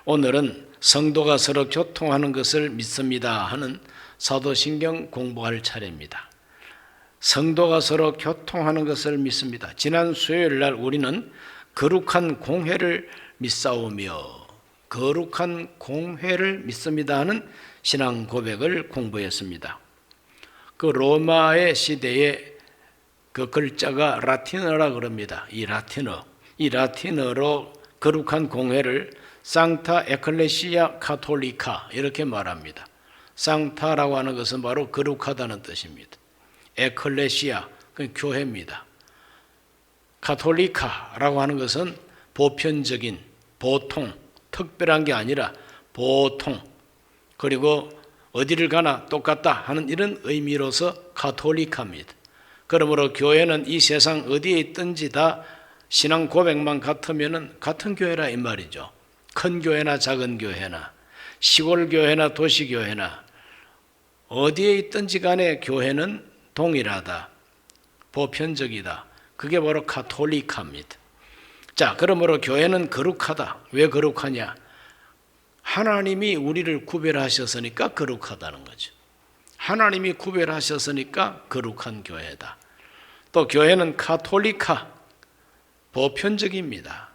오늘은 성도가 서로 교통하는 것을 믿습니다 하는 사도신경 공부할 차례입니다. 성도가 서로 교통하는 것을 믿습니다. 지난 수요일 날 우리는 거룩한 공회를 믿사오며 거룩한 공회를 믿습니다 하는 신앙 고백을 공부했습니다. 그 로마의 시대에 그 글자가 라틴어라 그럽니다. 이 라틴어로 거룩한 공회를 상타 에클레시아 카톨리카 이렇게 말합니다. 상타라고 하는 것은 바로 거룩하다는 뜻입니다. 에클레시아, 그 교회입니다. 카톨리카라고 하는 것은 보편적인, 보통, 특별한 게 아니라 보통, 그리고 어디를 가나 똑같다 하는 이런 의미로서 카톨리카입니다. 그러므로 교회는 이 세상 어디에 있든지 다 신앙 고백만 같으면 같은 교회라 이 말이죠. 큰 교회나 작은 교회나 시골 교회나 도시 교회나 어디에 있든지 간에 교회는 동일하다, 보편적이다. 그게 바로 카톨리카입니다. 자, 그러므로 교회는 거룩하다. 왜 거룩하냐? 하나님이 우리를 구별하셨으니까 거룩하다는 거죠. 하나님이 구별하셨으니까 거룩한 교회다. 또 교회는 카톨리카, 보편적입니다.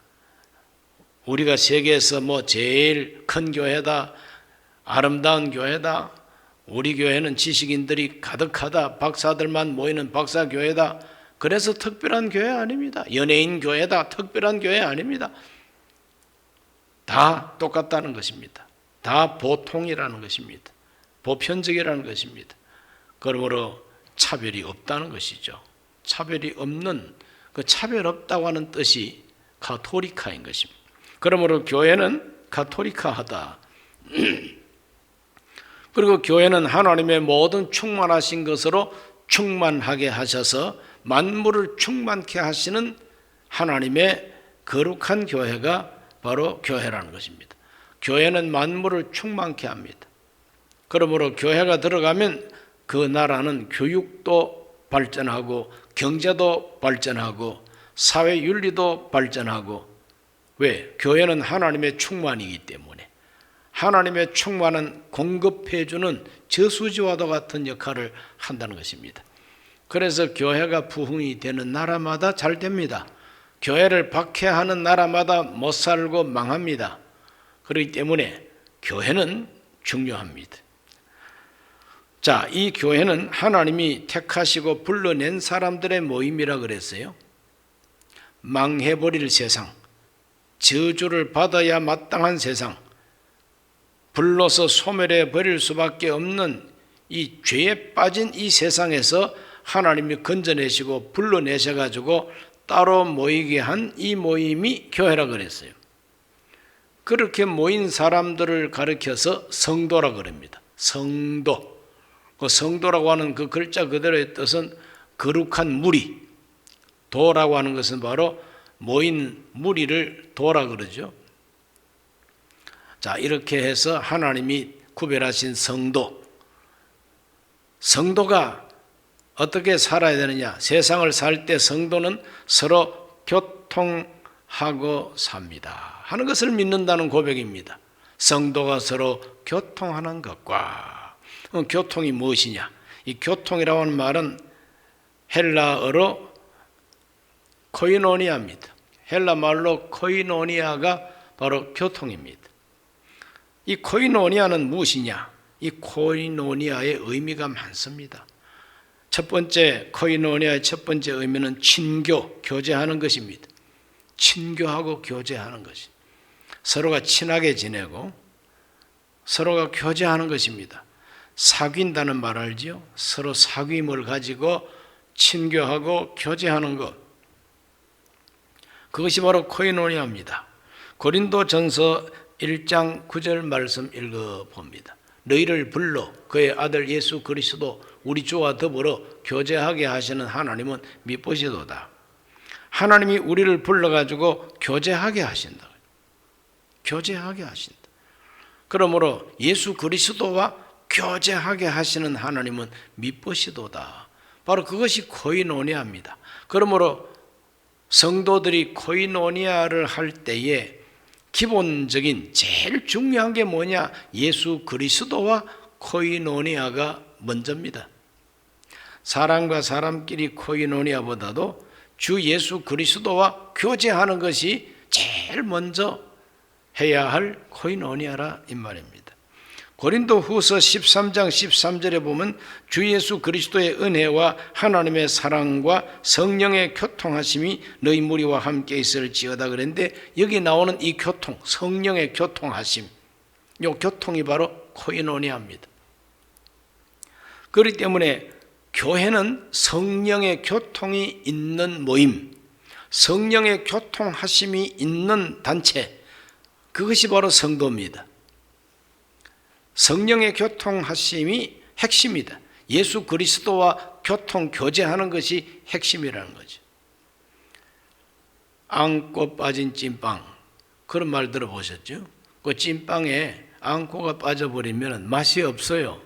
우리가 세계에서 제일 큰 교회다, 아름다운 교회다, 우리 교회는 지식인들이 가득하다, 박사들만 모이는 박사교회다, 그래서 특별한 교회 아닙니다. 연예인 교회다, 특별한 교회 아닙니다. 다 똑같다는 것입니다. 다 보통이라는 것입니다. 보편적이라는 것입니다. 그러므로 차별이 없다는 것이죠. 차별이 없는, 그 차별 없다고 하는 뜻이 카톨리카인 것입니다. 그러므로 교회는 카톨리카하다. 그리고 교회는 하나님의 모든 충만하신 것으로 충만하게 하셔서 만물을 충만케 하시는 하나님의 거룩한 교회가 바로 교회라는 것입니다. 교회는 만물을 충만케 합니다. 그러므로 교회가 들어가면 그 나라는 교육도 발전하고 경제도 발전하고 사회윤리도 발전하고, 왜? 교회는 하나님의 충만이기 때문에. 하나님의 충만은 공급해주는 저수지와도 같은 역할을 한다는 것입니다. 그래서 교회가 부흥이 되는 나라마다 잘 됩니다. 교회를 박해하는 나라마다 못 살고 망합니다. 그렇기 때문에 교회는 중요합니다. 자, 이 교회는 하나님이 택하시고 불러낸 사람들의 모임이라 그랬어요. 망해버릴 세상, 저주를 받아야 마땅한 세상, 불로서 소멸해 버릴 수밖에 없는 이 죄에 빠진 이 세상에서 하나님이 건져내시고 불러내셔가지고 따로 모이게 한 이 모임이 교회라 그랬어요. 그렇게 모인 사람들을 가리켜서 성도라 그럽니다. 성도. 그 성도라고 하는 그 글자 그대로의 뜻은 거룩한 무리. 도라고 하는 것은 바로 모인 무리를 도라 그러죠. 자, 이렇게 해서 하나님이 구별하신 성도. 성도가 어떻게 살아야 되느냐? 세상을 살 때 성도는 서로 교통하고 삽니다 하는 것을 믿는다는 고백입니다. 성도가 서로 교통하는 것과, 교통이 무엇이냐? 이 교통이라고 하는 말은 헬라어로 코이노니아입니다. 헬라 말로 코이노니아가 바로 교통입니다. 이 코이노니아는 무엇이냐? 이 코이노니아의 의미가 많습니다. 첫 번째, 코이노니아의 첫 번째 의미는 친교, 교제하는 것입니다. 친교하고 교제하는 것이, 서로가 친하게 지내고 서로가 교제하는 것입니다. 사귄다는 말 알지요? 서로 사귐을 가지고 친교하고 교제하는 것, 그것이 바로 코이노니아입니다. 고린도전서 1장 9절 말씀 읽어봅니다. 너희를 불러 그의 아들 예수 그리스도 우리 주와 더불어 교제하게 하시는 하나님은 미쁘시도다. 하나님이 우리를 불러가지고 교제하게 하신다. 교제하게 하신다. 그러므로 예수 그리스도와 교제하게 하시는 하나님은 미쁘시도다. 바로 그것이 코이노니아입니다. 그러므로 성도들이 코이노니아를 할 때에 기본적인 제일 중요한 게 뭐냐? 예수 그리스도와 코이노니아가 먼저입니다. 사람과 사람끼리 코이노니아보다도 주 예수 그리스도와 교제하는 것이 제일 먼저 해야 할 코이노니아라 이 말입니다. 고린도 후서 13장 13절에 보면 주 예수 그리스도의 은혜와 하나님의 사랑과 성령의 교통하심이 너희 무리와 함께 있을지어다 그랬는데, 여기 나오는 이 교통, 성령의 교통하심, 이 교통이 바로 코이노니아입니다. 그렇기 때문에 교회는 성령의 교통이 있는 모임, 성령의 교통하심이 있는 단체, 그것이 바로 성도입니다. 성령의 교통하심이 핵심이다. 예수 그리스도와 교통 교제하는 것이 핵심이라는 거죠. 앙꼬 빠진 찐빵, 그런 말 들어보셨죠? 그 찐빵에 앙꼬가 빠져버리면 맛이 없어요.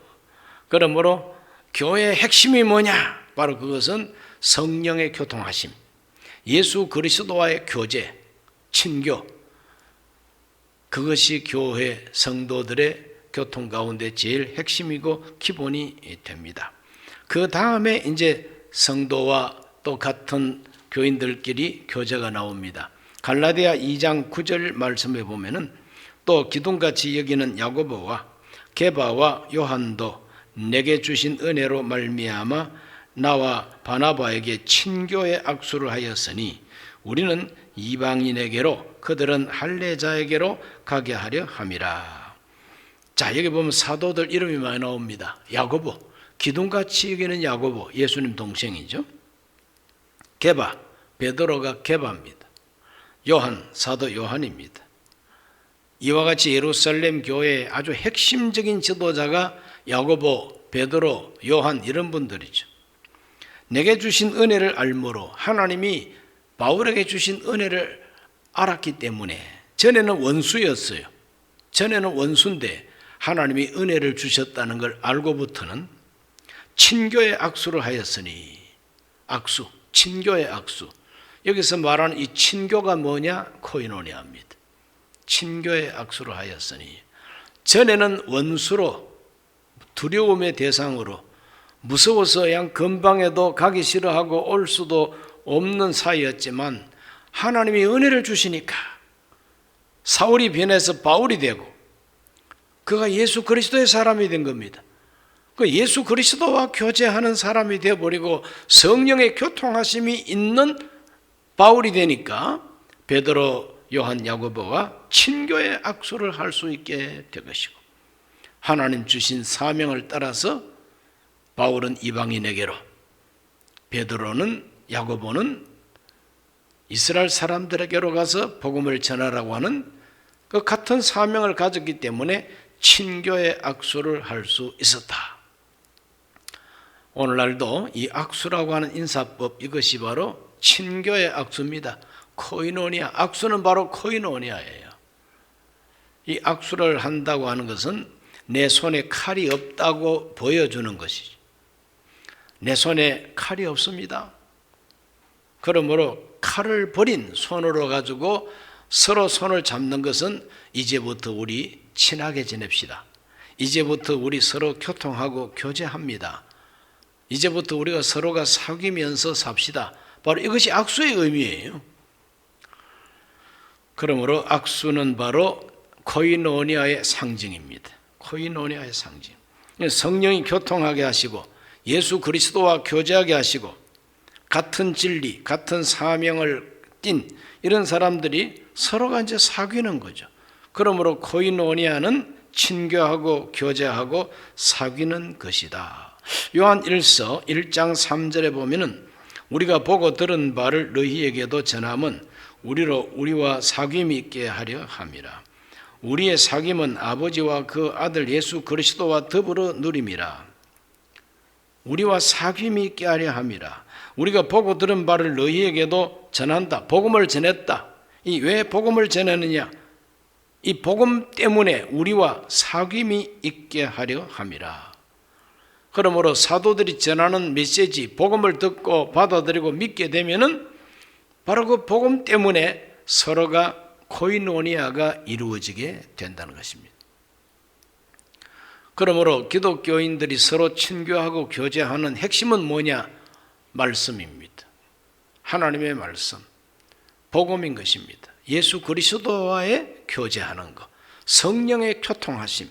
그러므로 교회의 핵심이 뭐냐? 바로 그것은 성령의 교통하심, 예수 그리스도와의 교제, 친교, 그것이 교회 성도들의 교통 가운데 제일 핵심이고 기본이 됩니다. 그 다음에 이제 성도와 또 같은 교인들끼리 교제가 나옵니다. 갈라디아 2장 9절 말씀에 보면은 또 기둥같이 여기는 야고보와 게바와 요한도 내게 주신 은혜로 말미암아 나와 바나바에게 친교의 악수를 하였으니 우리는 이방인에게로 그들은 할례자에게로 가게 하려 함이라. 자, 여기 보면 사도들 이름이 많이 나옵니다. 야고보, 기둥같이 여기는 야고보, 예수님 동생이죠. 게바, 베드로가 게바입니다. 요한, 사도 요한입니다. 이와 같이 예루살렘 교회의 아주 핵심적인 지도자가 야고보, 베드로, 요한 이런 분들이죠. 내게 주신 은혜를 알므로, 하나님이 바울에게 주신 은혜를 알았기 때문에, 전에는 원수였어요. 전에는 원수인데 하나님이 은혜를 주셨다는 걸 알고부터는 친교의 악수를 하였으니, 악수, 친교의 악수. 여기서 말하는 이 친교가 뭐냐? 코이노니아입니다. 친교의 악수를 하였으니, 전에는 원수로, 두려움의 대상으로, 무서워서 그냥 근방에도 가기 싫어하고 올 수도 없는 사이였지만 하나님이 은혜를 주시니까 사울이 변해서 바울이 되고, 그가 예수 그리스도의 사람이 된 겁니다. 그 예수 그리스도와 교제하는 사람이 되어버리고 성령의 교통하심이 있는 바울이 되니까 베드로, 요한, 야고보와 친교의 악수를 할 수 있게 된 것이고, 하나님 주신 사명을 따라서 바울은 이방인에게로, 베드로는, 야고보는 이스라엘 사람들에게로 가서 복음을 전하라고 하는 그 같은 사명을 가졌기 때문에 친교의 악수를 할 수 있었다. 오늘날도 이 악수라고 하는 인사법, 이것이 바로 친교의 악수입니다. 코이노니아, 악수는 바로 코이노니아예요. 이 악수를 한다고 하는 것은 내 손에 칼이 없다고 보여주는 것이죠. 내 손에 칼이 없습니다. 그러므로 칼을 버린 손으로 가지고 서로 손을 잡는 것은 이제부터 우리 친하게 지냅시다. 이제부터 우리 서로 교통하고 교제합니다. 이제부터 우리가 서로가 사귀면서 삽시다. 바로 이것이 악수의 의미예요. 그러므로 악수는 바로 코이노니아의 상징입니다. 코이노니아의 상징. 성령이 교통하게 하시고 예수 그리스도와 교제하게 하시고 같은 진리, 같은 사명을 띤 이런 사람들이 서로가 이제 사귀는 거죠. 그러므로 코이노니아는 친교하고 교제하고 사귀는 것이다. 요한 1서 1장 3절에 보면은 우리가 보고 들은 바를 너희에게도 전함은 우리와 사귐이 있게 하려 함이라. 우리의 사귐은 아버지와 그 아들 예수 그리스도와 더불어 누림이라. 우리와 사귐이 있게 하려 함이라. 우리가 보고 들은 바를 너희에게도 전한다. 복음을 전했다. 이 왜 복음을 전하느냐? 이 복음 때문에 우리와 사귐이 있게 하려 함이라. 그러므로 사도들이 전하는 메시지, 복음을 듣고 받아들이고 믿게 되면은 바로 그 복음 때문에 서로가 코이노니아가 이루어지게 된다는 것입니다. 그러므로 기독교인들이 서로 친교하고 교제하는 핵심은 뭐냐? 말씀입니다. 하나님의 말씀, 복음인 것입니다. 예수 그리스도와의 교제하는 것, 성령의 교통하심,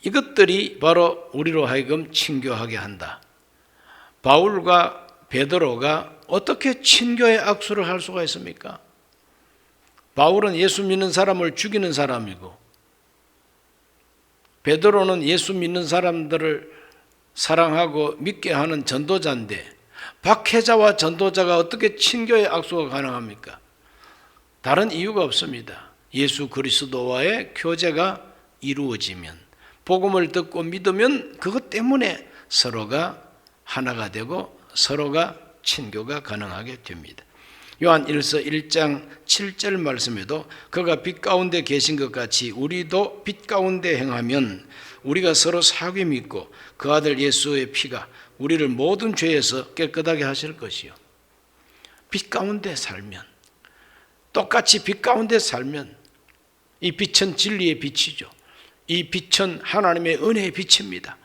이것들이 바로 우리로 하여금 친교하게 한다. 바울과 베드로가 어떻게 친교의 악수를 할 수가 있습니까? 바울은 예수 믿는 사람을 죽이는 사람이고, 베드로는 예수 믿는 사람들을 사랑하고 믿게 하는 전도자인데, 박해자와 전도자가 어떻게 친교의 악수가 가능합니까? 다른 이유가 없습니다. 예수 그리스도와의 교제가 이루어지면, 복음을 듣고 믿으면 그것 때문에 서로가 하나가 되고 서로가 친교가 가능하게 됩니다. 요한 1서 1장 7절 말씀에도 그가 빛 가운데 계신 것 같이 우리도 빛 가운데 행하면 우리가 서로 사귐이 있고 그 아들 예수의 피가 우리를 모든 죄에서 깨끗하게 하실 것이요. 빛 가운데 살면, 똑같이 빛 가운데 살면, 이 빛은 진리의 빛이죠. 이 빛은 하나님의 은혜의 빛입니다.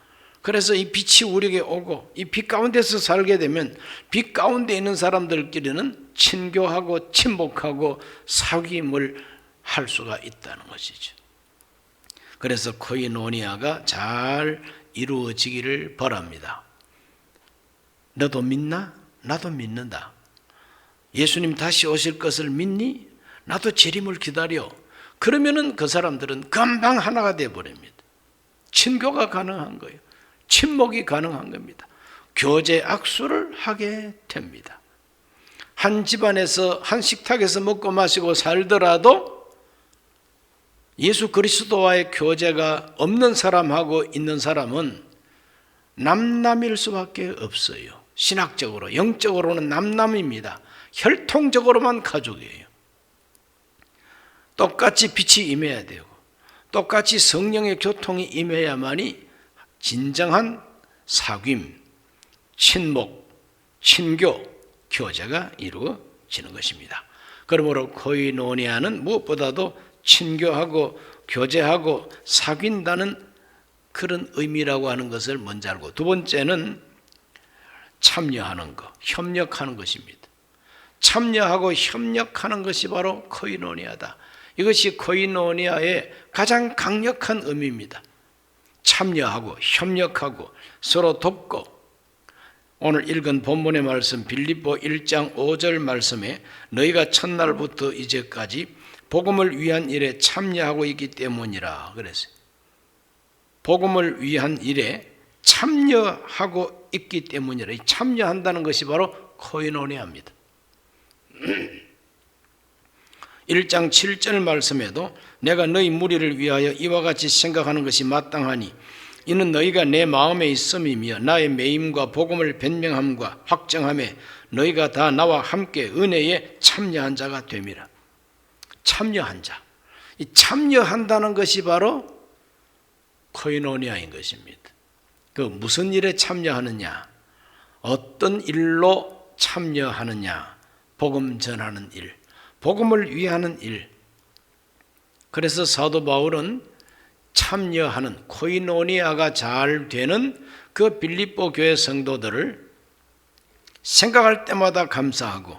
그래서 이 빛이 우리에게 오고 이 빛 가운데서 살게 되면 빛 가운데 있는 사람들끼리는 친교하고 친목하고 사귐을 할 수가 있다는 것이죠. 그래서 코이노니아가 잘 이루어지기를 바랍니다. 너도 믿나? 나도 믿는다. 예수님 다시 오실 것을 믿니? 나도 재림을 기다려. 그러면은 그 사람들은 금방 하나가 되어버립니다. 친교가 가능한 거예요. 친목이 가능한 겁니다. 교제 악수를 하게 됩니다. 한 집안에서 한 식탁에서 먹고 마시고 살더라도 예수 그리스도와의 교제가 없는 사람하고 있는 사람은 남남일 수밖에 없어요. 신학적으로, 영적으로는 남남입니다. 혈통적으로만 가족이에요. 똑같이 빛이 임해야 되고 똑같이 성령의 교통이 임해야만이 진정한 사귐, 친목, 친교, 교제가 이루어지는 것입니다. 그러므로 코이노니아는 무엇보다도 친교하고 교제하고 사귄다는 그런 의미라고 하는 것을 먼저 알고, 두 번째는 참여하는 것, 협력하는 것입니다. 참여하고 협력하는 것이 바로 코이노니아다. 이것이 코이노니아의 가장 강력한 의미입니다. 참여하고 협력하고 서로 돕고, 오늘 읽은 본문의 말씀 빌립보 1장 5절 말씀에 너희가 첫날부터 이제까지 복음을 위한 일에 참여하고 있기 때문이라 그랬어요. 복음을 위한 일에 참여하고 있기 때문이라. 참여한다는 것이 바로 코이노니아입니다. 1장 7절 말씀에도 내가 너희 무리를 위하여 이와 같이 생각하는 것이 마땅하니 이는 너희가 내 마음에 있음이며 나의 매임과 복음을 변명함과 확정함에 너희가 다 나와 함께 은혜에 참여한 자가 됨이라. 참여한 자. 이 참여한다는 것이 바로 코이노니아인 것입니다. 그 무슨 일에 참여하느냐? 어떤 일로 참여하느냐? 복음 전하는 일, 복음을 위하는 일. 그래서 사도 바울은 참여하는 코이노니아가 잘 되는 그 빌립보 교회 성도들을 생각할 때마다 감사하고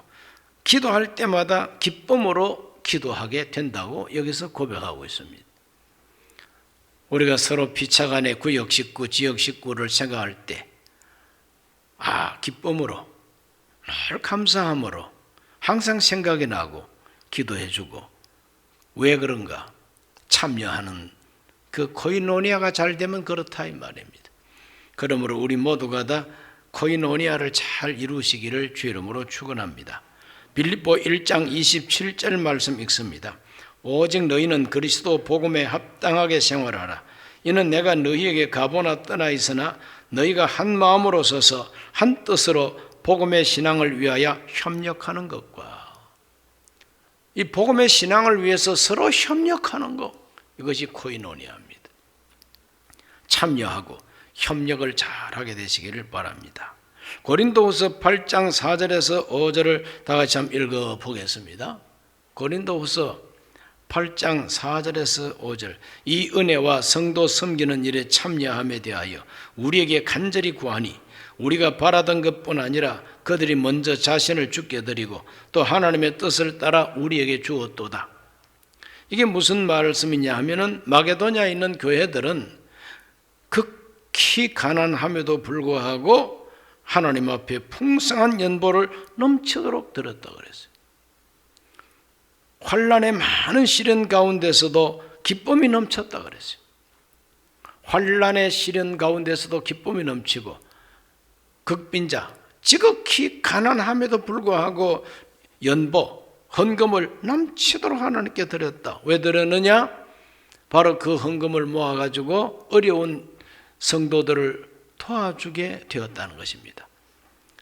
기도할 때마다 기쁨으로 기도하게 된다고 여기서 고백하고 있습니다. 우리가 서로 피차간의 구역 식구, 지역 식구를 생각할 때 기쁨으로, 늘 감사함으로 항상 생각이 나고 기도해주고, 왜 그런가? 참여하는 그 코이노니아가 잘 되면 그렇다 이 말입니다. 그러므로 우리 모두가 다 코이노니아를 잘 이루시기를 주 이름으로 축원합니다. 빌립보 1장 27절 말씀 읽습니다. 오직 너희는 그리스도 복음에 합당하게 생활하라. 이는 내가 너희에게 가보나 떠나 있으나 너희가 한 마음으로 서서 한 뜻으로 복음의 신앙을 위하여 협력하는 것과, 이 복음의 신앙을 위해서 서로 협력하는 것, 이것이 코이노니아입니다. 참여하고 협력을 잘하게 되시기를 바랍니다. 고린도후서 8장 4절에서 5절을 다 같이 한번 읽어보겠습니다. 고린도후서 8장 4절에서 5절, 이 은혜와 성도 섬기는 일에 참여함에 대하여 우리에게 간절히 구하니 우리가 바라던 것뿐 아니라 그들이 먼저 자신을 주께 드리고 또 하나님의 뜻을 따라 우리에게 주었도다. 이게 무슨 말씀이냐 하면은 마게도냐에 있는 교회들은 극히 가난함에도 불구하고 하나님 앞에 풍성한 연보를 넘치도록 드렸다 그랬어요. 환난의 많은 시련 가운데서도 기쁨이 넘쳤다 그랬어요. 환난의 시련 가운데서도 기쁨이 넘치고 극빈자, 지극히 가난함에도 불구하고 연보, 헌금을 넘치도록 하나님께 드렸다. 왜 드렸느냐? 바로 그 헌금을 모아가지고 어려운 성도들을 도와주게 되었다는 것입니다.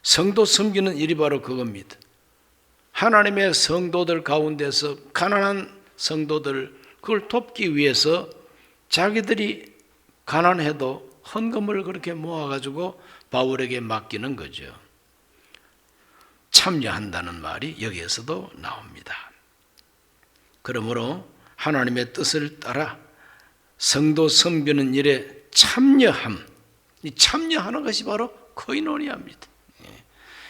성도 섬기는 일이 바로 그겁니다. 하나님의 성도들 가운데서 가난한 성도들 그걸 돕기 위해서 자기들이 가난해도 헌금을 그렇게 모아가지고 바울에게 맡기는 거죠. 참여한다는 말이 여기에서도 나옵니다. 그러므로 하나님의 뜻을 따라 성도 섬기는 일에 참여함, 이 참여하는 것이 바로 코이노니아입니다.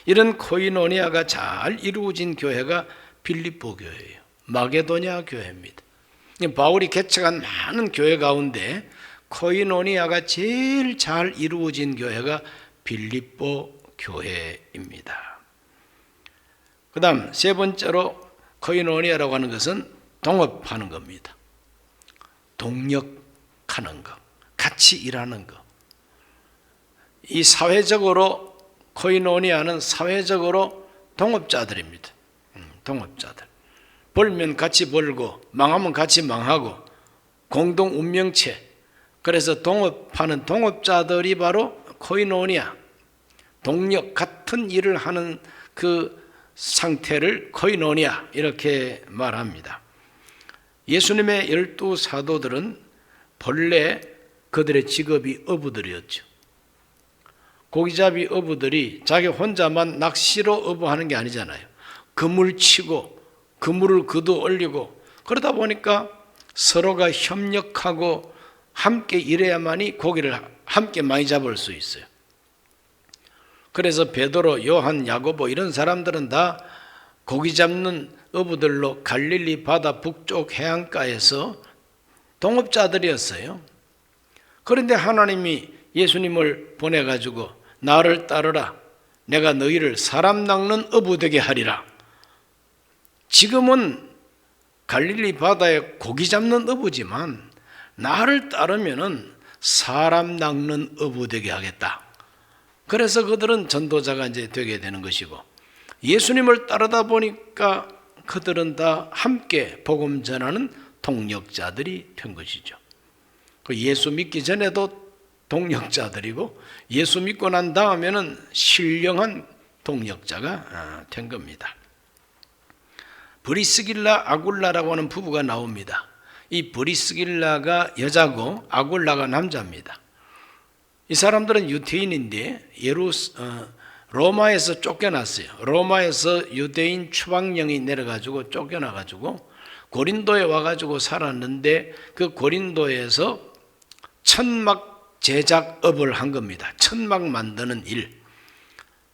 이런 코이노니아가 잘 이루어진 교회가 빌립보 교회예요. 마게도냐 교회입니다. 바울이 개척한 많은 교회 가운데 코이노니아가 제일 잘 이루어진 교회가 빌립보 교회입니다. 그 다음 세 번째로 코이노니아라고 하는 것은 동업하는 겁니다. 동력하는 것, 같이 일하는 것. 이 사회적으로 코이노니아는 사회적으로 동업자들입니다. 동업자들. 벌면 같이 벌고 망하면 같이 망하고 공동 운명체. 그래서 동업하는 동업자들이 바로 코이노니아, 동력 같은 일을 하는 그 상태를 코이노니아 이렇게 말합니다. 예수님의 12 사도들은 본래 그들의 직업이 어부들이었죠. 고기잡이 어부들이 자기 혼자만 낚시로 어부하는 게 아니잖아요. 그물 치고 그물을 그도 올리고 그러다 보니까 서로가 협력하고 함께 일해야만이 고기를 함께 많이 잡을 수 있어요. 그래서 베드로, 요한, 야고보 이런 사람들은 다 고기 잡는 어부들로 갈릴리 바다 북쪽 해안가에서 동업자들이었어요. 그런데 하나님이 예수님을 보내가지고 나를 따르라, 내가 너희를 사람 낚는 어부 되게 하리라. 지금은 갈릴리 바다에 고기 잡는 어부지만 나를 따르면은 사람 낚는 어부 되게 하겠다. 그래서 그들은 전도자가 이제 되게 되는 것이고, 예수님을 따르다 보니까 그들은 다 함께 복음 전하는 동력자들이 된 것이죠. 예수 믿기 전에도 동력자들이고 예수 믿고 난 다음에는 신령한 동력자가 된 겁니다. 브리스길라 아굴라라고 하는 부부가 나옵니다. 이 브리스길라가 여자고 아굴라가 남자입니다. 이 사람들은 유대인인데 로마에서 쫓겨났어요. 로마에서 유대인 추방령이 내려가지고 쫓겨나가지고 고린도에 와가지고 살았는데 그 고린도에서 천막 제작업을 한 겁니다. 천막 만드는 일.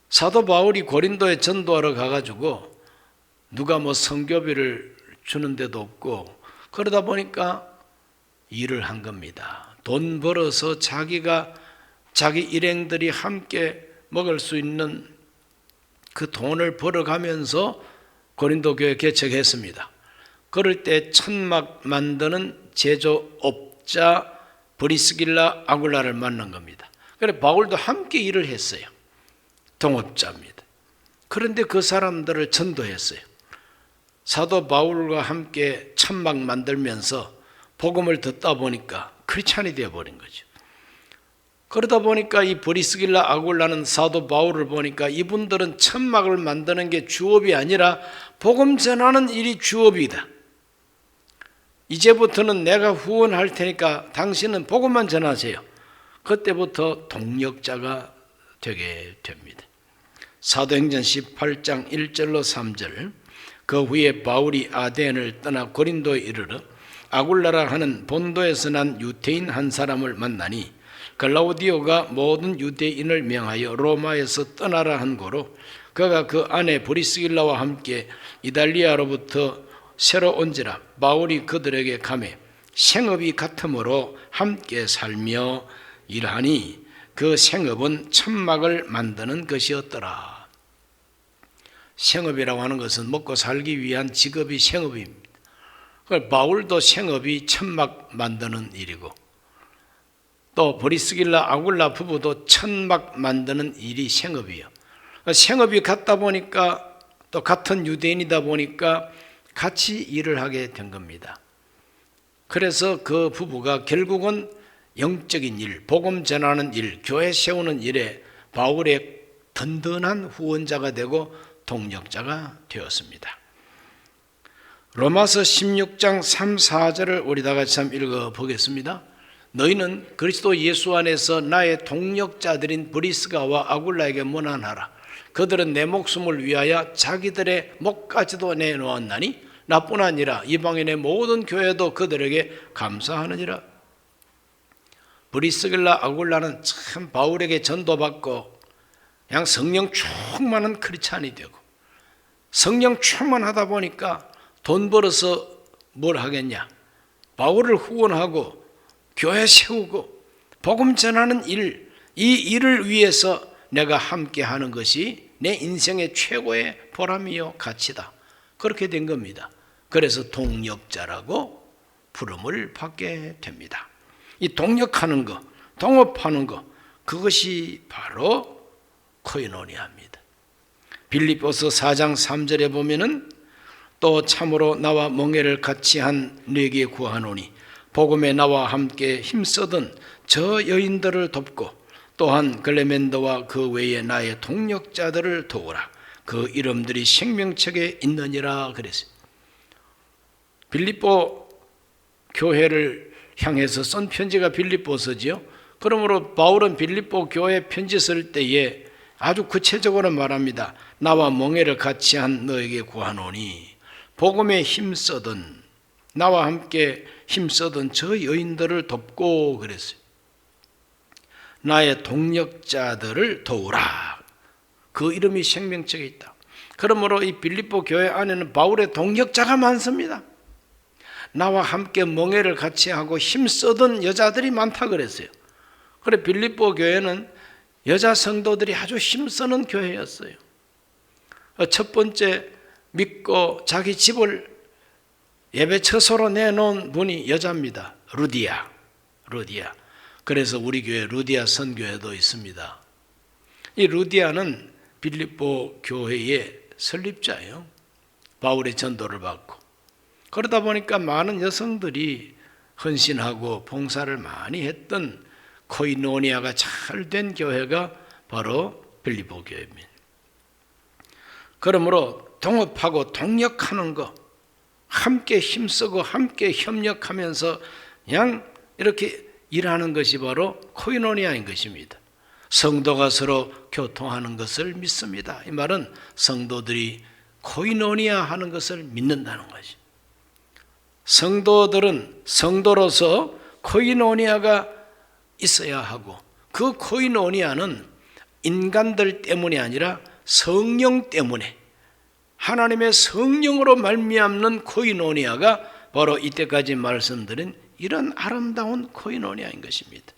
사도 바울이 고린도에 전도하러 가가지고 누가 뭐 성교비를 주는 데도 없고 그러다 보니까 일을 한 겁니다. 돈 벌어서 자기 일행들이 함께 먹을 수 있는 그 돈을 벌어가면서 고린도 교회 개척했습니다. 그럴 때 천막 만드는 제조업자 브리스길라 아굴라를 만난 겁니다. 그래서 바울도 함께 일을 했어요. 동업자입니다. 그런데 그 사람들을 전도했어요. 사도 바울과 함께 천막 만들면서 복음을 듣다 보니까 크리스찬이 되어버린 거죠. 그러다 보니까 이 브리스길라 아굴라는 사도 바울을 보니까 이분들은 천막을 만드는 게 주업이 아니라 복음 전하는 일이 주업이다. 이제부터는 내가 후원할 테니까 당신은 복음만 전하세요. 그때부터 동력자가 되게 됩니다. 사도행전 18장 1절로 3절. 그 후에 바울이 아덴을 떠나 고린도에 이르러 아굴라라 하는 본도에서 난 유대인 한 사람을 만나니 글라우디오가 모든 유대인을 명하여 로마에서 떠나라 한 고로 그가 그 아내 브리스길라와 함께 이달리아로부터 새로 온지라 바울이 그들에게 가매 생업이 같으므로 함께 살며 일하니 그 생업은 천막을 만드는 것이었더라. 생업이라고 하는 것은 먹고 살기 위한 직업이 생업입니다. 바울도 생업이 천막 만드는 일이고 또 브리스길라 아굴라 부부도 천막 만드는 일이 생업이에요. 생업이 같다 보니까 또 같은 유대인이다 보니까 같이 일을 하게 된 겁니다. 그래서 그 부부가 결국은 영적인 일, 복음 전하는 일, 교회 세우는 일에 바울의 든든한 후원자가 되고 동력자가 되었습니다. 로마서 16장 3, 4절을 우리 다 같이 한번 읽어보겠습니다. 너희는 그리스도 예수 안에서 나의 동력자들인 브리스가와 아굴라에게 문안하라. 그들은 내 목숨을 위하여 자기들의 목까지도 내놓았나니 나뿐 아니라 이방인의 모든 교회도 그들에게 감사하느니라. 브리스길라 아굴라는 참 바울에게 전도받고 그냥 성령 충만한 크리스찬이 되고 성령 충만하다 보니까 돈 벌어서 뭘 하겠냐. 바울을 후원하고 교회 세우고 복음 전하는 일, 이 일을 위해서 내가 함께 하는 것이 내 인생의 최고의 보람이요 가치다. 그렇게 된 겁니다. 그래서 동력자라고 부름을 받게 됩니다. 이 동력하는 거, 동업하는 거, 그것이 바로 코이노니아입니다. 빌립보서 4장 3절에 보면은 또 참으로 나와 멍에를 같이 한 네게 구하노니 복음에 나와 함께 힘쓰던 저 여인들을 돕고 또한 글레멘더와 그 외에 나의 동력자들을 도우라. 그 이름들이 생명책에 있느니라 그랬어요. 빌립보 교회를 향해서 쓴 편지가 빌립보서지요. 그러므로 바울은 빌립보 교회 편지 쓸 때에 아주 구체적으로 말합니다. 나와 멍에를 같이 한 너에게 구하노니 복음에 힘쓰던 나와 함께 힘쓰던 저 여인들을 돕고 그랬어요. 나의 동력자들을 도우라. 그 이름이 생명책에 있다. 그러므로 이 빌립보 교회 안에는 바울의 동력자가 많습니다. 나와 함께 멍에를 같이 하고 힘쓰던 여자들이 많다 그랬어요. 그래 빌립보 교회는 여자 성도들이 아주 힘쓰는 교회였어요. 첫 번째 믿고 자기 집을 예배 처소로 내놓은 분이 여자입니다. 루디아. 그래서 우리 교회 루디아 선교회도 있습니다. 이 루디아는 빌립보 교회의 설립자예요. 바울의 전도를 받고. 그러다 보니까 많은 여성들이 헌신하고 봉사를 많이 했던 코이노니아가 잘 된 교회가 바로 빌립보 교회입니다. 그러므로 동업하고 동력하는 거, 함께 힘쓰고 함께 협력하면서 그냥 이렇게 일하는 것이 바로 코이노니아인 것입니다. 성도가 서로 교통하는 것을 믿습니다. 이 말은 성도들이 코이노니아 하는 것을 믿는다는 것이죠. 성도들은 성도로서 코이노니아가 있어야 하고 그 코이노니아는 인간들 때문이 아니라 성령 때문에 하나님의 성령으로 말미암는 코이노니아가 바로 이때까지 말씀드린 이런 아름다운 코이노니아인 것입니다.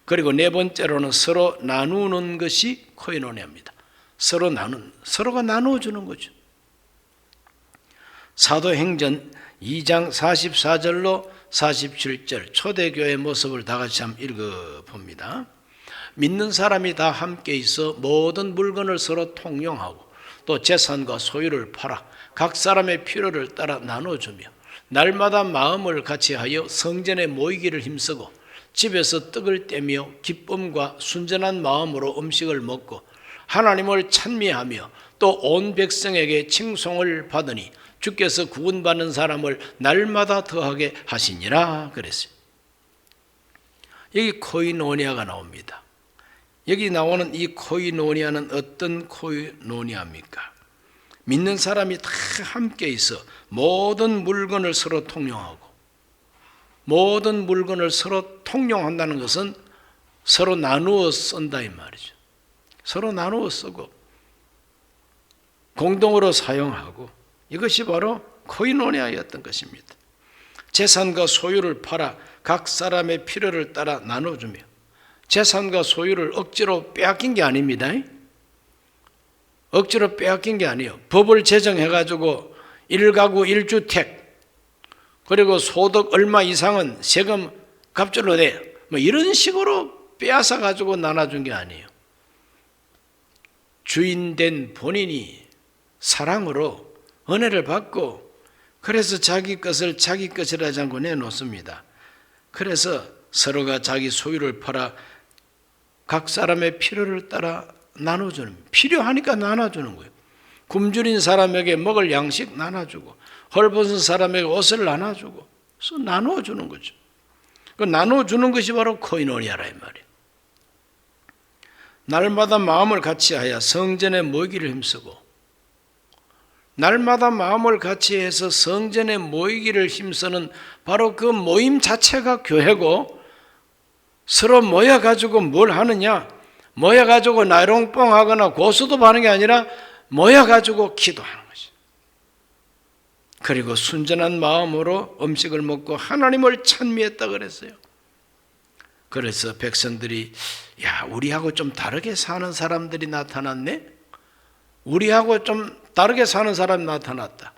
그리고 네 번째로는 서로 나누는 것이 코이노니아입니다. 서로가 나누어주는 거죠. 사도행전 2장 44절로 47절 초대교회의 모습을 다 같이 한번 읽어봅니다. 믿는 사람이 다 함께 있어 모든 물건을 서로 통용하고 또 재산과 소유를 팔아 각 사람의 필요를 따라 나눠주며 날마다 마음을 같이하여 성전에 모이기를 힘쓰고 집에서 떡을 떼며 기쁨과 순전한 마음으로 음식을 먹고 하나님을 찬미하며 또 온 백성에게 칭송을 받으니 주께서 구원받는 사람을 날마다 더하게 하시니라 그랬어요. 여기 코이노니아가 나옵니다. 여기 나오는 이 코이노니아는 어떤 코이노니아입니까? 믿는 사람이 다 함께 있어 모든 물건을 서로 통용하고, 모든 물건을 서로 통용한다는 것은 서로 나누어 쓴다 이 말이죠. 서로 나누어 쓰고 공동으로 사용하고, 이것이 바로 코이노니아였던 것입니다. 재산과 소유를 팔아 각 사람의 필요를 따라 나눠주며, 재산과 소유를 억지로 빼앗긴 게 아닙니다. 억지로 빼앗긴 게 아니에요. 법을 제정해가지고 1가구 1주택, 그리고 소득 얼마 이상은 세금 갑절로 내, 뭐 이런 식으로 빼앗아 가지고 나눠준 게 아니에요. 주인된 본인이 사랑으로 은혜를 받고, 그래서 자기 것을 자기 것이라 하지 않고 내놓습니다. 그래서 서로가 자기 소유를 팔아 각 사람의 필요를 따라 나눠주는, 필요하니까 나눠주는 거예요. 굶주린 사람에게 먹을 양식 나눠주고, 헐벗은 사람에게 옷을 나눠주고, 그래서 나눠주는 거죠. 그 나눠주는 것이 바로 코이노니아라 이 말이에요. 날마다 마음을 같이하여 성전에 모이기를 힘쓰고, 날마다 마음을 같이해서 성전에 모이기를 힘쓰는 바로 그 모임 자체가 교회고, 서로 모여가지고 뭘 하느냐, 모여가지고 나이롱뽕하거나 고수도하는 게 아니라 모여가지고 기도하는 것이. 그리고 순전한 마음으로 음식을 먹고 하나님을 찬미했다 그랬어요. 그래서 백성들이, 야, 우리하고 좀 다르게 사는 사람들이 나타났네? 우리하고 좀 다르게 사는 사람이 나타났다.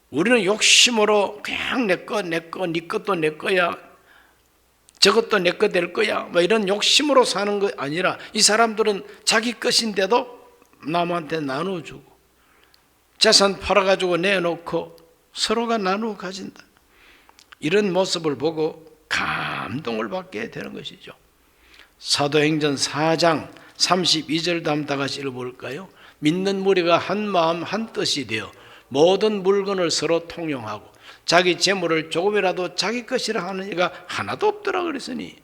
우리는 욕심으로 그냥 내 거, 네 것도 내 거야, 저것도 내 거 될 거야, 뭐 이런 욕심으로 사는 거 아니라, 이 사람들은 자기 것인데도 남한테 나눠주고, 재산 팔아가지고 내놓고 서로가 나누어 가진다. 이런 모습을 보고 감동을 받게 되는 것이죠. 사도행전 4장 32절도 한번 다 같이 읽어볼까요? 믿는 무리가 한 마음 한 뜻이 되어 모든 물건을 서로 통용하고 자기 재물을 조금이라도 자기 것이라 하는 이가 하나도 없더라 그랬으니,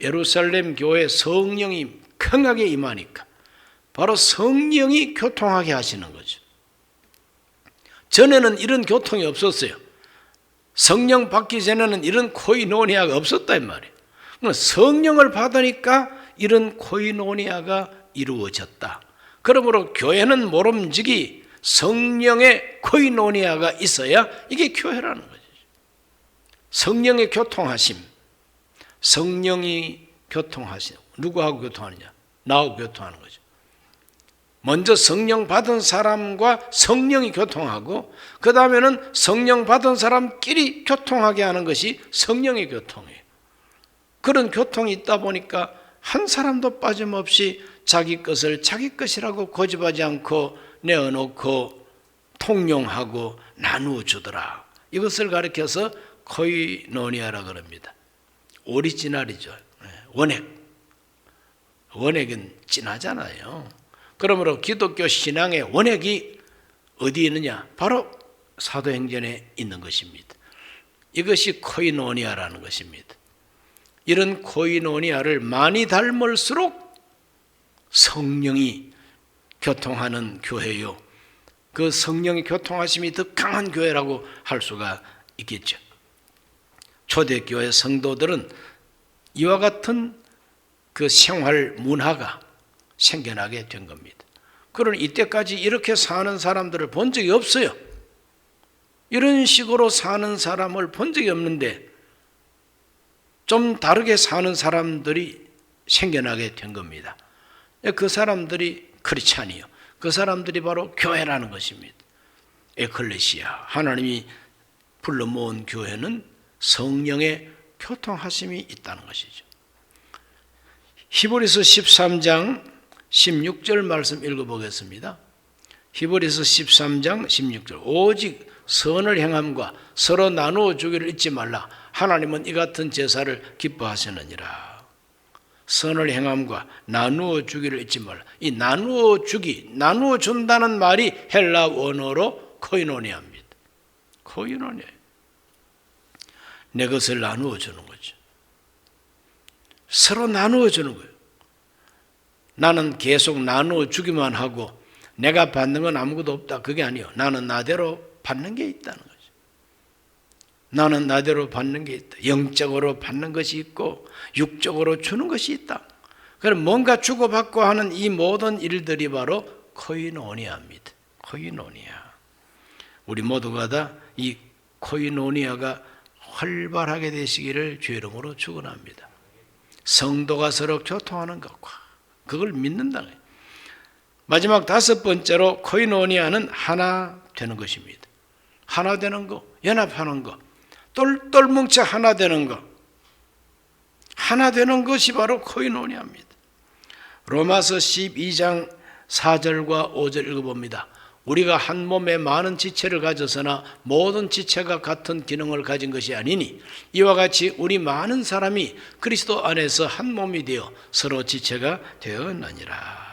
예루살렘 교회 성령이 강하게 임하니까 바로 성령이 교통하게 하시는 거죠. 전에는 이런 교통이 없었어요. 성령 받기 전에는 이런 코이노니아가 없었다 이 말이에요. 성령을 받으니까 이런 코이노니아가 이루어졌다. 그러므로 교회는 모름지기 성령의 코이노니아가 있어야 이게 교회라는 거죠. 성령의 교통하심, 성령이 교통하심. 누구하고 교통하느냐? 나하고 교통하는 거죠. 먼저 성령 받은 사람과 성령이 교통하고, 그 다음에는 성령 받은 사람끼리 교통하게 하는 것이 성령의 교통이에요. 그런 교통이 있다 보니까 한 사람도 빠짐없이 자기 것을 자기 것이라고 고집하지 않고 내어놓고 통용하고 나누어 주더라. 이것을 가리켜서 코이노니아라 그럽니다. 오리지널이죠. 원액. 원액은 진하잖아요. 그러므로 기독교 신앙의 원액이 어디에 있느냐? 바로 사도행전에 있는 것입니다. 이것이 코이노니아라는 것입니다. 이런 코이노니아를 많이 닮을수록 성령이 교통하는 교회요, 그 성령의 교통하심이 더 강한 교회라고 할 수가 있겠죠. 초대교회 성도들은 이와 같은 그 생활 문화가 생겨나게 된 겁니다. 그러나 이때까지 이렇게 사는 사람들을 본 적이 없어요. 이런 식으로 사는 사람을 본 적이 없는데 좀 다르게 사는 사람들이 생겨나게 된 겁니다. 그 사람들이 크리스찬이요, 그 사람들이 바로 교회라는 것입니다. 에클레시아, 하나님이 불러 모은 교회는 성령의 교통하심이 있다는 것이죠. 히브리서 13장 16절 말씀 읽어보겠습니다. 히브리서 13장 16절. 오직 선을 행함과 서로 나누어 주기를 잊지 말라. 하나님은 이 같은 제사를 기뻐하시느니라. 선을 행함과 나누어 주기를 잊지 말라. 이 나누어 주기, 나누어 준다는 말이 헬라 원어로 코이노니아입니다. 코이노니아. 내 것을 나누어 주는 거죠. 서로 나누어 주는 거예요. 나는 계속 나누어 주기만 하고 내가 받는 건 아무것도 없다. 그게 아니요. 나는 나대로 받는 게 있다는 거죠. 나는 나대로 받는 게 있다. 영적으로 받는 것이 있고 육적으로 주는 것이 있다. 그럼 뭔가 주고받고 하는 이 모든 일들이 바로 코이노니아입니다. 코이노니아. 우리 모두가 다 이 코이노니아가 활발하게 되시기를 주의 이름으로 축원합니다. 성도가 서로 교통하는 것과 그걸 믿는다. 마지막 다섯 번째로 코이노니아는 하나 되는 것입니다. 하나 되는 거, 연합하는 거, 똘똘 뭉쳐 하나 되는 거. 하나 되는 것이 바로 코이노니아입니다. 로마서 12장 4절과 5절 읽어봅니다. 우리가 한 몸에 많은 지체를 가졌으나 모든 지체가 같은 기능을 가진 것이 아니니 이와 같이 우리 많은 사람이 그리스도 안에서 한 몸이 되어 서로 지체가 되었느니라.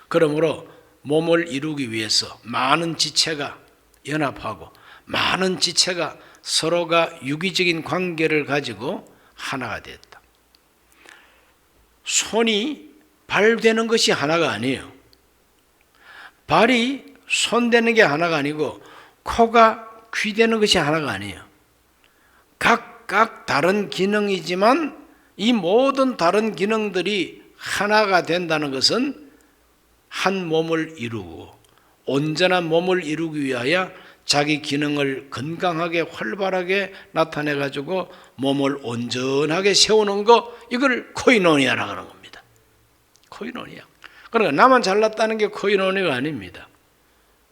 그러므로 몸을 이루기 위해서 많은 지체가 연합하고 많은 지체가 서로가 유기적인 관계를 가지고 하나가 됐다. 손이 발 되는 것이 하나가 아니에요. 발이 손 되는 게 하나가 아니고 코가 귀 되는 것이 하나가 아니에요. 각각 다른 기능이지만 이 모든 다른 기능들이 하나가 된다는 것은 한 몸을 이루고 온전한 몸을 이루기 위하여 자기 기능을 건강하게 활발하게 나타내 가지고 몸을 온전하게 세우는 거, 이걸 코이노니아라고 하는 겁니다. 코이노니아. 그러니까 나만 잘났다는 게 코이노니아가 아닙니다.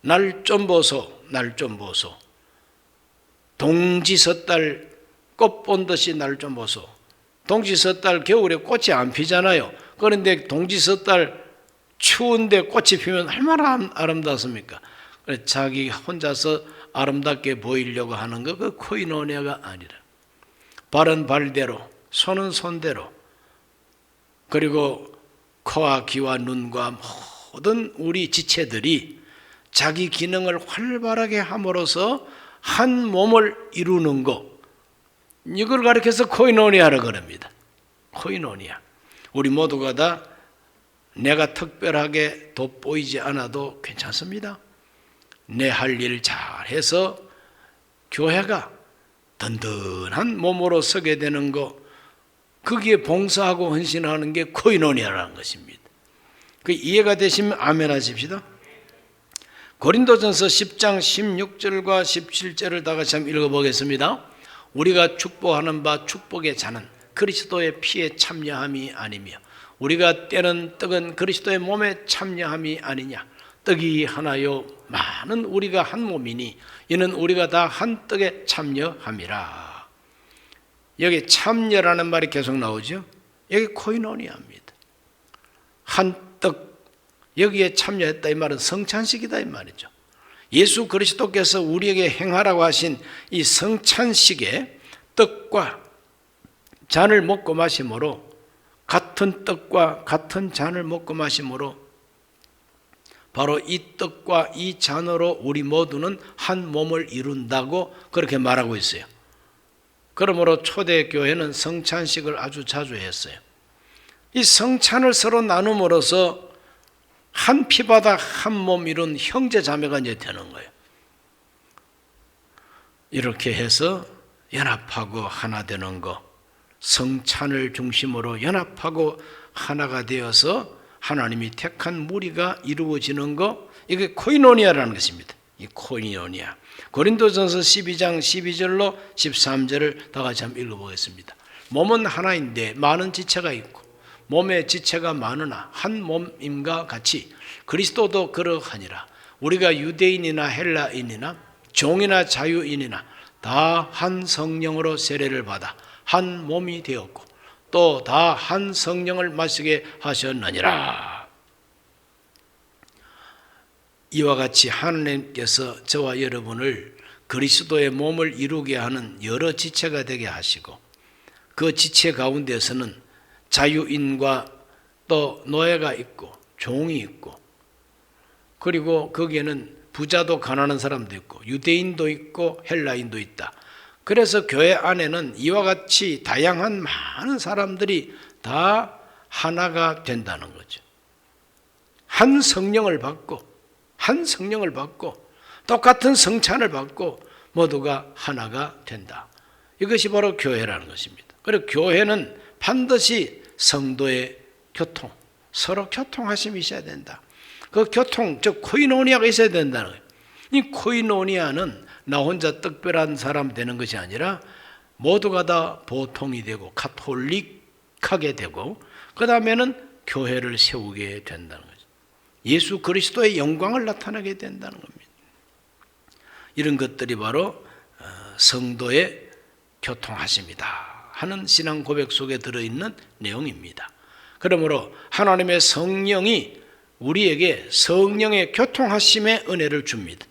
날 좀 보소, 날 좀 보소. 동지 섣달 꽃 본 듯이 날 좀 보소. 동지 섣달 겨울에 꽃이 안 피잖아요. 그런데 동지 섣달 추운데 꽃이 피면 얼마나 아름답습니까? 자기 혼자서 아름답게 보이려고 하는 거, 그 코이노니아가 아니라 발은 발대로, 손은 손대로, 그리고 코와 귀와 눈과 모든 우리 지체들이 자기 기능을 활발하게 함으로써 한 몸을 이루는 것, 이걸 가리켜서 코이노니아라고 합니다. 코이노니아. 우리 모두가 다 내가 특별하게 돋보이지 않아도 괜찮습니다. 내 할 일 잘해서 교회가 든든한 몸으로 서게 되는 것, 거기에 봉사하고 헌신하는 게 코이노니아라는 것입니다. 그 이해가 되시면 아멘 하십시다. 고린도전서 10장 16절과 17절을 다 같이 한번 읽어보겠습니다. 우리가 축복하는 바 축복의 자는 그리스도의 피에 참여함이 아니며 우리가 떼는 떡은 그리스도의 몸에 참여함이 아니냐. 떡이 하나요 많은 우리가 한 몸이니 이는 우리가 다 한 떡에 참여함이라. 여기 참여라는 말이 계속 나오죠. 여기 코이노니아입니다. 한 떡, 여기에 참여했다 이 말은 성찬식이다 이 말이죠. 예수 그리스도께서 우리에게 행하라고 하신 이 성찬식에 떡과 잔을 먹고 마심으로, 같은 떡과 같은 잔을 먹고 마심으로 바로 이 떡과 이 잔으로 우리 모두는 한 몸을 이룬다고 그렇게 말하고 있어요. 그러므로 초대교회는 성찬식을 아주 자주 했어요. 이 성찬을 서로 나눔으로써 한 피바다 한 몸 이룬 형제 자매가 이제 되는 거예요. 이렇게 해서 연합하고 하나 되는 거, 성찬을 중심으로 연합하고 하나가 되어서 하나님이 택한 무리가 이루어지는 거, 이게 코이노니아라는 것입니다. 이 코이노니아. 고린도전서 12장 12절로 13절을 다 같이 한번 읽어보겠습니다. 몸은 하나인데 많은 지체가 있고 몸의 지체가 많으나 한 몸임과 같이 그리스도도 그러하니라. 우리가 유대인이나 헬라인이나 종이나 자유인이나 다 한 성령으로 세례를 받아 한 몸이 되었고 또 다 한 성령을 마시게 하셨느니라. 이와 같이 하나님께서 저와 여러분을 그리스도의 몸을 이루게 하는 여러 지체가 되게 하시고 그 지체 가운데서는 자유인과 또 노예가 있고 종이 있고 그리고 거기에는 부자도 가난한 사람도 있고 유대인도 있고 헬라인도 있다. 그래서 교회 안에는 이와 같이 다양한 많은 사람들이 다 하나가 된다는 거죠. 한 성령을 받고 똑같은 성찬을 받고 모두가 하나가 된다. 이것이 바로 교회라는 것입니다. 그리고 교회는 반드시 성도의 교통, 서로 교통하심이 있어야 된다. 그 교통, 즉 코이노니아가 있어야 된다는 거예요. 이 코이노니아는 나 혼자 특별한 사람 되는 것이 아니라 모두가 다 보통이 되고 가톨릭하게 되고 그 다음에는 교회를 세우게 된다는 거죠. 예수 그리스도의 영광을 나타나게 된다는 겁니다. 이런 것들이 바로 성도의 교통하심이다 하는 신앙 고백 속에 들어있는 내용입니다. 그러므로 하나님의 성령이 우리에게 성령의 교통하심의 은혜를 줍니다.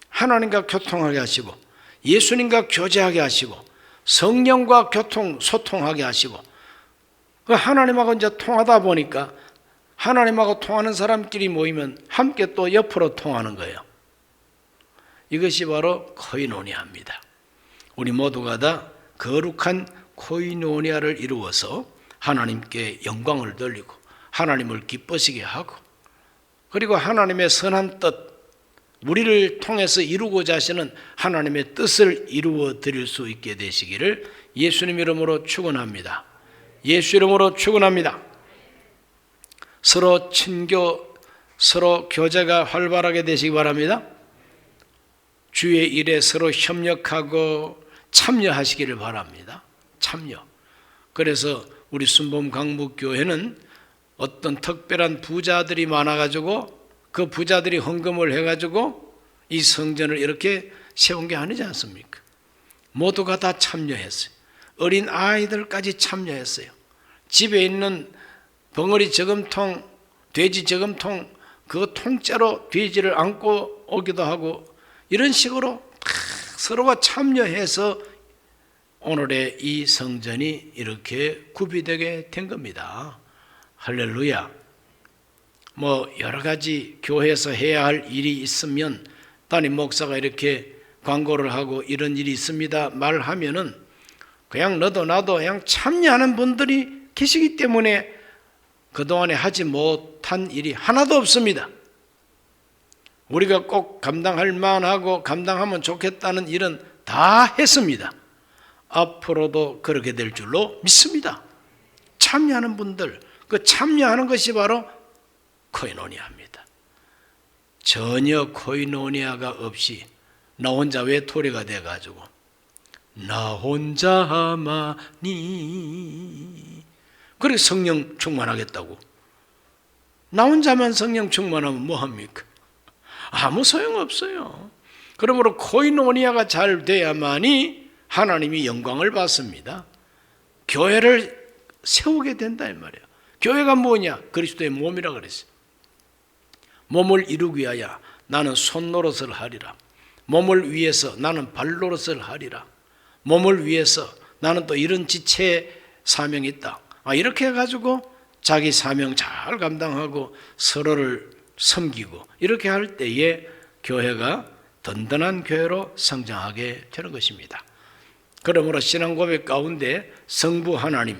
하나님과 교통하게 하시고 예수님과 교제하게 하시고 성령과 소통하게 하시고 하나님하고 이제 통하다 보니까 하나님하고 통하는 사람끼리 모이면 함께 또 옆으로 통하는 거예요. 이것이 바로 코이노니아입니다. 우리 모두가 다 거룩한 코이노니아를 이루어서 하나님께 영광을 돌리고 하나님을 기쁘시게 하고 그리고 하나님의 선한 뜻, 우리를 통해서 이루고자 하시는 하나님의 뜻을 이루어 드릴 수 있게 되시기를 예수님 이름으로 축원합니다. 예수 이름으로 축원합니다. 서로 친교, 서로 교제가 활발하게 되시기 바랍니다. 주의 일에 서로 협력하고 참여하시기를 바랍니다. 참여. 그래서 우리 순범 강북교회는 어떤 특별한 부자들이 많아가지고 그 부자들이 헌금을 해가지고 이 성전을 이렇게 세운 게 아니지 않습니까? 모두가 다 참여했어요. 어린 아이들까지 참여했어요. 집에 있는 벙어리 저금통, 돼지 저금통, 그 통째로 돼지를 안고 오기도 하고 이런 식으로 서로가 참여해서 오늘의 이 성전이 이렇게 구비되게 된 겁니다. 할렐루야. 여러 가지 교회에서 해야 할 일이 있으면 담임 목사가 이렇게 광고를 하고 이런 일이 있습니다 말하면은 그냥 너도 나도 그냥 참여하는 분들이 계시기 때문에 그동안에 하지 못한 일이 하나도 없습니다. 우리가 꼭 감당할 만하고 감당하면 좋겠다는 일은 다 했습니다. 앞으로도 그렇게 될 줄로 믿습니다. 참여하는 분들, 그 참여하는 것이 바로 코이노니아입니다. 전혀 코이노니아가 없이 나 혼자 외톨이가 돼가지고 나 혼자만이 그래 성령 충만하겠다고 나 혼자만 성령 충만하면 뭐합니까? 아무 소용없어요. 그러므로 코이노니아가 잘 돼야만이 하나님이 영광을 받습니다. 교회를 세우게 된다 이 말이에요. 교회가 뭐냐? 그리스도의 몸이라 그랬어요. 몸을 이루기 위하여 나는 손노릇을 하리라. 몸을 위해서 나는 발노릇을 하리라. 몸을 위해서 나는 또 이런 지체의 사명이 있다. 이렇게 해가지고 자기 사명 잘 감당하고 서로를 섬기고 이렇게 할 때에 교회가 든든한 교회로 성장하게 되는 것입니다. 그러므로 신앙 고백 가운데 성부 하나님,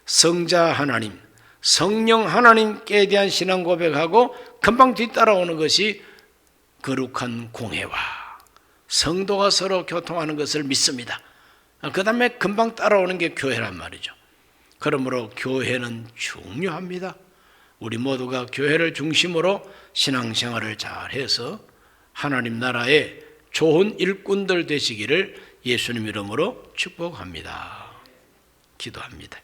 성자 하나님, 성령 하나님께 대한 신앙 고백하고 금방 뒤따라오는 것이 거룩한 공회와 성도가 서로 교통하는 것을 믿습니다. 그 다음에 금방 따라오는 게 교회란 말이죠. 그러므로 교회는 중요합니다. 우리 모두가 교회를 중심으로 신앙생활을 잘해서 하나님 나라의 좋은 일꾼들 되시기를 예수님 이름으로 축복합니다. 기도합니다.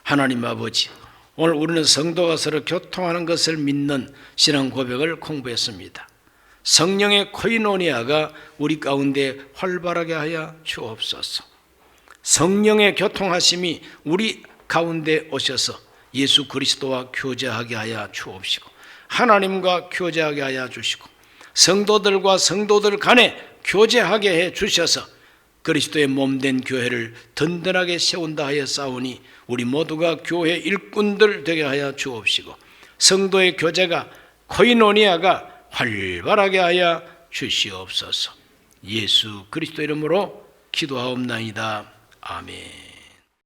하나님 아버지, 오늘 우리는 성도가 서로 교통하는 것을 믿는 신앙 고백을 공부했습니다. 성령의 코이노니아가 우리 가운데 활발하게 하여 주옵소서. 성령의 교통하심이 우리 가운데 오셔서 예수 그리스도와 교제하게 하여 주옵시고 하나님과 교제하게 하여 주시고 성도들과 성도들 간에 교제하게 해 주셔서 그리스도의 몸된 교회를 든든하게 세운다 하여 싸우니 우리 모두가 교회 일꾼들 되게 하여 주옵시고 성도의 교제가 코이노니아가 활발하게 하여 주시옵소서. 예수 그리스도 이름으로 기도하옵나이다. 아멘.